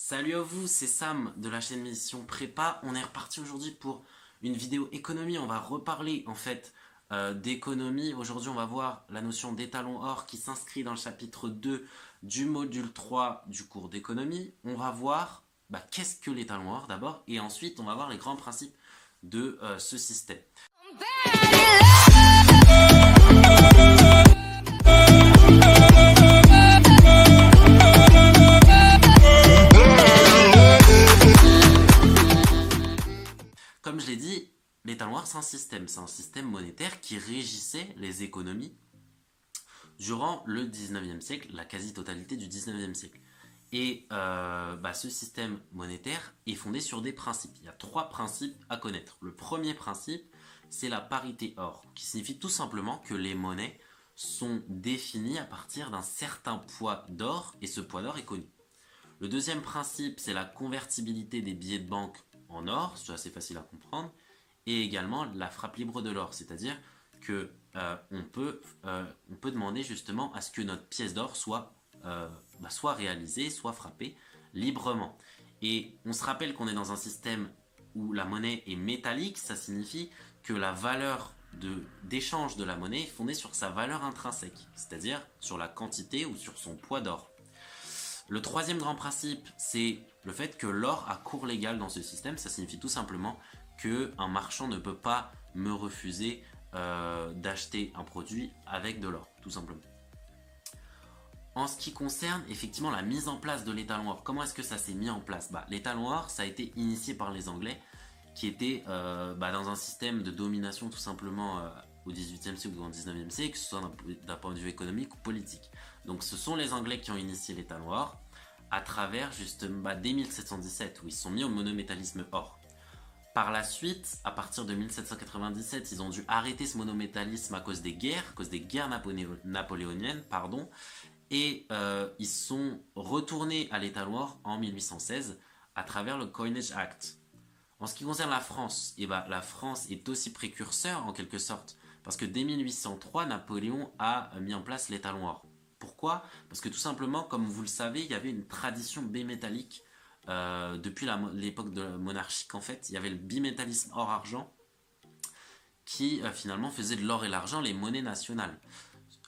Salut à vous, c'est Sam de la chaîne Mission Prépa. On est reparti aujourd'hui pour une vidéo économie. On va reparler en fait d'économie. Aujourd'hui, on va voir la notion d'étalon or qui s'inscrit dans le chapitre 2 du module 3 du cours d'économie. On va voir qu'est-ce que l'étalon or d'abord et ensuite on va voir les grands principes de ce système. Comme je l'ai dit, l'étalon or, c'est un système monétaire qui régissait les économies durant le 19e siècle, la quasi-totalité du 19e siècle. Et ce système monétaire est fondé sur des principes. Il y a 3 principes à connaître. Le premier principe, c'est la parité or, qui signifie tout simplement que les monnaies sont définies à partir d'un certain poids d'or, et ce poids d'or est connu. Le deuxième principe, c'est la convertibilité des billets de banque en or, c'est assez facile à comprendre, et également la frappe libre de l'or, c'est-à-dire que on peut demander justement à ce que notre pièce d'or soit réalisée, soit frappée librement. Et on se rappelle qu'on est dans un système où la monnaie est métallique, ça signifie que la valeur d'échange de la monnaie est fondée sur sa valeur intrinsèque, c'est-à-dire sur la quantité ou sur son poids d'or. Le troisième grand principe, c'est le fait que l'or a cours légal dans ce système. Ça signifie tout simplement qu'un marchand ne peut pas me refuser d'acheter un produit avec de l'or, tout simplement. En ce qui concerne effectivement la mise en place de l'étalon or, comment est-ce que ça s'est mis en place? L'étalon or, ça a été initié par les Anglais qui étaient dans un système de domination tout simplement au XVIIIe siècle ou au XIXe siècle, que ce soit d'un point de vue économique ou politique. Donc ce sont les Anglais qui ont initié l'étalon or à travers justement dès 1717 où ils se sont mis au monométallisme or. Par la suite, à partir de 1797, ils ont dû arrêter ce monométallisme à cause des guerres napoléoniennes, et ils sont retournés à l'étalon or en 1816 à travers le Coinage Act. En ce qui concerne la France, la France est aussi précurseur en quelque sorte, parce que dès 1803, Napoléon a mis en place l'étalon or. Pourquoi? Parce que tout simplement, comme vous le savez, il y avait une tradition bimétallique depuis l'époque monarchique. En fait, il y avait le bimétallisme or-argent qui finalement faisait de l'or et l'argent les monnaies nationales.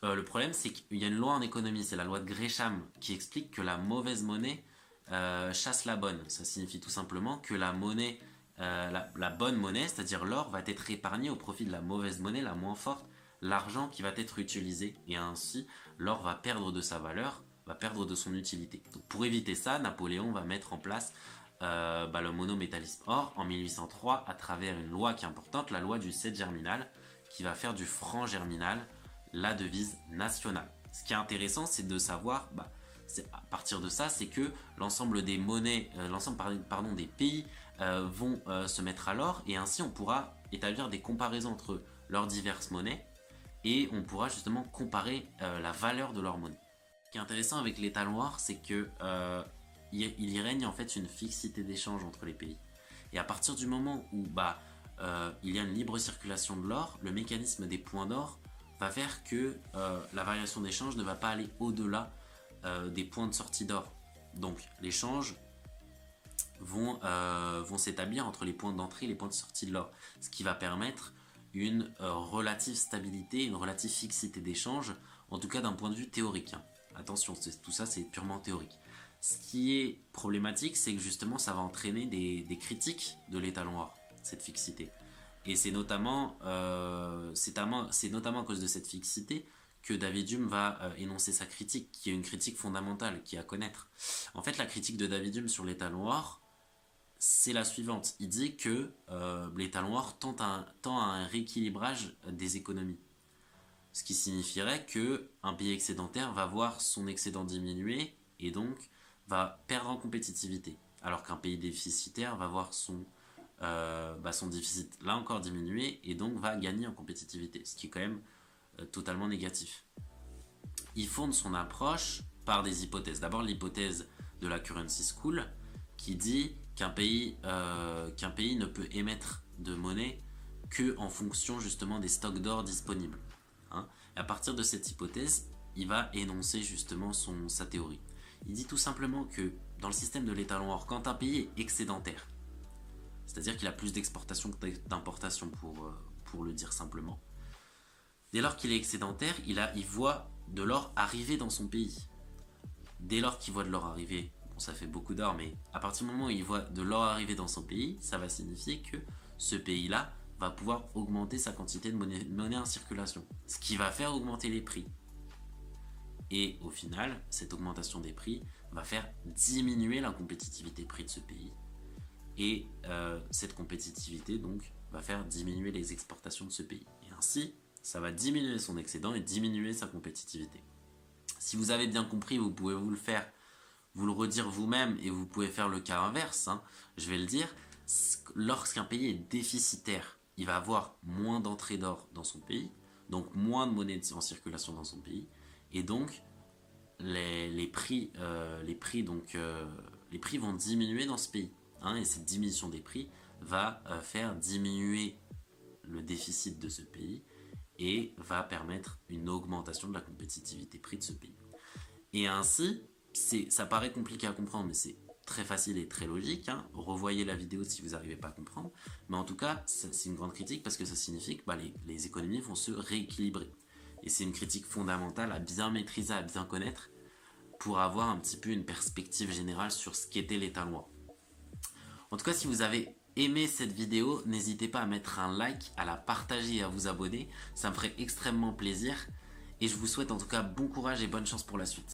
Le problème, c'est qu'il y a une loi en économie, c'est la loi de Gresham, qui explique que la mauvaise monnaie chasse la bonne. Ça signifie tout simplement que la monnaie, la bonne monnaie, c'est-à-dire l'or, va être épargnée au profit de la mauvaise monnaie, la moins forte, l'argent qui va être utilisé, et ainsi l'or va perdre de sa valeur, va perdre de son utilité. Donc pour éviter ça, Napoléon va mettre en place le monométallisme or en 1803 à travers une loi qui est importante, la loi du 7 germinal, qui va faire du franc germinal la devise nationale. Ce qui est intéressant, c'est de savoir, à partir de ça, c'est que l'ensemble des monnaies, des pays vont se mettre à l'or, et ainsi on pourra établir des comparaisons entre leurs diverses monnaies, et on pourra justement comparer la valeur de leur monnaie. Ce qui est intéressant avec l'étalon or, c'est que il y règne en fait une fixité d'échange entre les pays. Et à partir du moment où il y a une libre circulation de l'or, le mécanisme des points d'or va faire que la variation d'échange ne va pas aller au-delà des points de sortie d'or. Donc l'échange vont s'établir entre les points d'entrée et les points de sortie de l'or, ce qui va permettre une relative stabilité, une relative fixité d'échange, en tout cas d'un point de vue théorique. Attention, tout ça c'est purement théorique. Ce qui est problématique, c'est que justement ça va entraîner des critiques de l'étalon or, cette fixité. Et c'est notamment à cause de cette fixité que David Hume va énoncer sa critique, qui est une critique fondamentale, qui est à connaître. En fait, la critique de David Hume sur l'étalon or, c'est la suivante. Il dit que l'étalon or tend à un rééquilibrage des économies. Ce qui signifierait qu'un pays excédentaire va voir son excédent diminuer et donc va perdre en compétitivité. Alors qu'un pays déficitaire va voir son déficit là encore diminuer et donc va gagner en compétitivité. Ce qui est quand même totalement négatif. Il fonde son approche par des hypothèses. D'abord l'hypothèse de la Currency School qui dit qu'un pays ne peut émettre de monnaie que en fonction justement des stocks d'or disponibles. Et à partir de cette hypothèse, il va énoncer justement sa théorie. Il dit tout simplement que dans le système de l'étalon or, quand un pays est excédentaire, c'est-à-dire qu'il a plus d'exportation que d'importation pour le dire simplement, dès lors qu'il est excédentaire, il voit de l'or arriver dans son pays. Dès lors qu'il voit de l'or arriver, bon, ça fait beaucoup d'or, mais à partir du moment où il voit de l'or arriver dans son pays, ça va signifier que ce pays-là va pouvoir augmenter sa quantité de monnaie en circulation, ce qui va faire augmenter les prix. Et au final, cette augmentation des prix va faire diminuer la compétitivité prix de ce pays. Et cette compétitivité donc va faire diminuer les exportations de ce pays. Et ainsi, ça va diminuer son excédent et diminuer sa compétitivité. Si vous avez bien compris, vous pouvez vous le redire vous-même et vous pouvez faire le cas inverse. Je vais le dire, lorsqu'un pays est déficitaire, il va avoir moins d'entrée d'or dans son pays, donc moins de monnaie en circulation dans son pays, et donc les prix vont diminuer dans ce pays. Et cette diminution des prix va faire diminuer le déficit de ce pays et va permettre une augmentation de la compétitivité prix de ce pays. Et ainsi, ça paraît compliqué à comprendre, mais c'est très facile et très logique. Revoyez la vidéo si vous n'arrivez pas à comprendre. Mais en tout cas, c'est une grande critique parce que ça signifie que les économies vont se rééquilibrer. Et c'est une critique fondamentale à bien maîtriser, à bien connaître pour avoir un petit peu une perspective générale sur ce qu'était l'étalon or. En tout cas, si vous avez aimé cette vidéo, n'hésitez pas à mettre un like, à la partager et à vous abonner. Ça me ferait extrêmement plaisir. Et je vous souhaite en tout cas bon courage et bonne chance pour la suite.